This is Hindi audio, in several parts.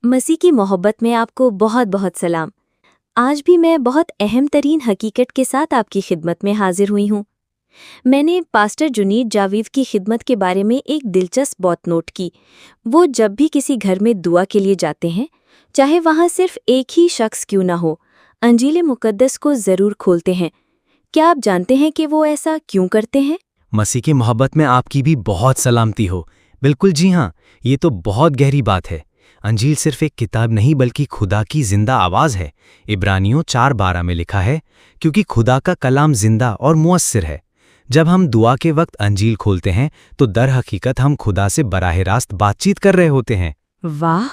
मसीह की मोहब्बत में आपको बहुत बहुत सलाम। आज भी मैं बहुत अहम तरीन हकीकत के साथ आपकी खिदमत में हाजिर हुई हूँ। मैंने पास्टर जुनीद जावीद की खिदमत के बारे में एक दिलचस्प बात नोट की। वो जब भी किसी घर में दुआ के लिए जाते हैं, चाहे वहाँ सिर्फ एक ही शख्स क्यों ना हो, अंजील मुकद्दस को ज़रूर खोलते हैं। क्या आप जानते हैं कि वो ऐसा क्यों करते हैं? मसीह की मोहब्बत में आपकी भी बहुत सलामती हो। बिल्कुल जी हाँ, ये तो बहुत गहरी बात है। अंजील सिर्फ एक किताब नहीं बल्कि खुदा की जिंदा आवाज़ है। इब्रानियों 4:12 में लिखा है, क्योंकि खुदा का कलाम जिंदा और मुअस्सिर है। जब हम दुआ के वक्त अंजील खोलते हैं तो दर हकीकत हम खुदा से बराह रास्त बातचीत कर रहे होते हैं। वाह,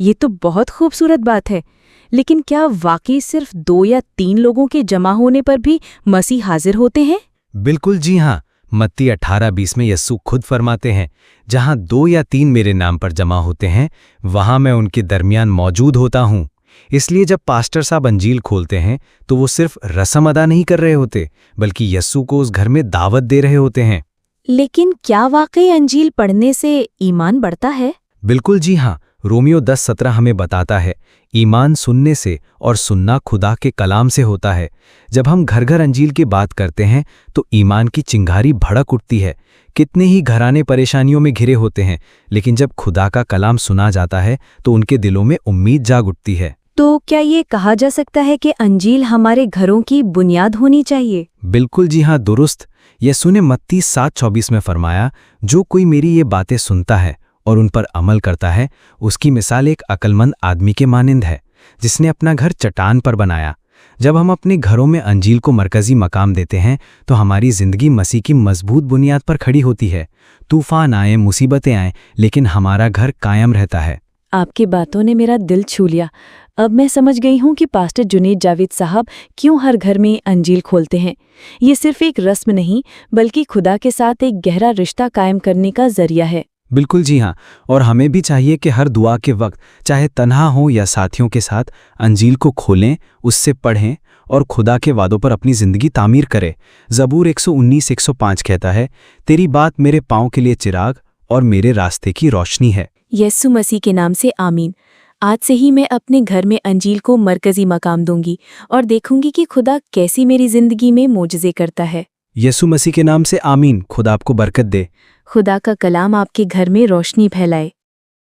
ये तो बहुत खूबसूरत बात है। लेकिन क्या वाकई सिर्फ 2 या 3 लोगों के जमा होने पर भी मसीह हाजिर होते हैं? बिल्कुल जी हाँ, मत्ती 18:20 में यस्सु खुद फरमाते हैं, जहां 2 या 3 मेरे नाम पर जमा होते हैं, वहां मैं उनके दरमियान मौजूद होता हूं। इसलिए जब पास्टर साहब अंजील खोलते हैं तो वो सिर्फ रस्म अदा नहीं कर रहे होते, बल्कि यस्सु को उस घर में दावत दे रहे होते हैं। लेकिन क्या वाकई अंजील पढ़ने से ईमान बढ़ता है? बिल्कुल जी हाँ, रोमियो 10:17 हमें बताता है, ईमान सुनने से और सुनना खुदा के कलाम से होता है। जब हम घर घर अंजील की बात करते हैं तो ईमान की चिंगारी भड़क उठती है। कितने ही घराने परेशानियों में घिरे होते हैं, लेकिन जब खुदा का कलाम सुना जाता है तो उनके दिलों में उम्मीद जाग उठती है। तो क्या ये कहा जा सकता है कि अंजील हमारे घरों की बुनियाद होनी चाहिए? बिल्कुल जी हाँ, दुरुस्त। यीशु ने मत्ती 7:24 में फरमाया, जो कोई मेरी ये बातें सुनता है और उन पर अमल करता है, उसकी मिसाल एक अक्लमंद आदमी के मानिंद है, जिसने अपना घर चट्टान पर बनाया। जब हम अपने घरों में अंजील को मरकजी मकाम देते हैं तो हमारी जिंदगी मसीह की मजबूत बुनियाद पर खड़ी होती है। तूफान आए, मुसीबतें आए, लेकिन हमारा घर कायम रहता है। आपकी बातों ने मेरा दिल छू लिया। अब मैं समझ गई हूँ कि पास्टर जुनीद जावीद साहब क्यों हर घर में अंजील खोलते हैं। ये सिर्फ एक रस्म नहीं, बल्कि खुदा के साथ एक गहरा रिश्ता कायम करने का जरिया है। बिल्कुल जी हाँ, और हमें भी चाहिए कि हर दुआ के वक्त, चाहे तन्हा हो या साथियों के साथ, अंजील को खोलें, उससे पढ़ें और खुदा के वादों पर अपनी ज़िंदगी तामीर करें। ज़बूर 119:105 कहता है, तेरी बात मेरे पाँव के लिए चिराग और मेरे रास्ते की रोशनी है। यीशु मसीह के नाम से आमीन। आज से ही मैं अपने घर में अंजील को मरकजी मकाम दूंगी और देखूंगी कि खुदा कैसी मेरी जिंदगी में मोजज़े करता है। यीशु मसीह के नाम से आमीन। खुदा आपको बरकत दे। खुदा का कलाम आपके घर में रोशनी फैलाए।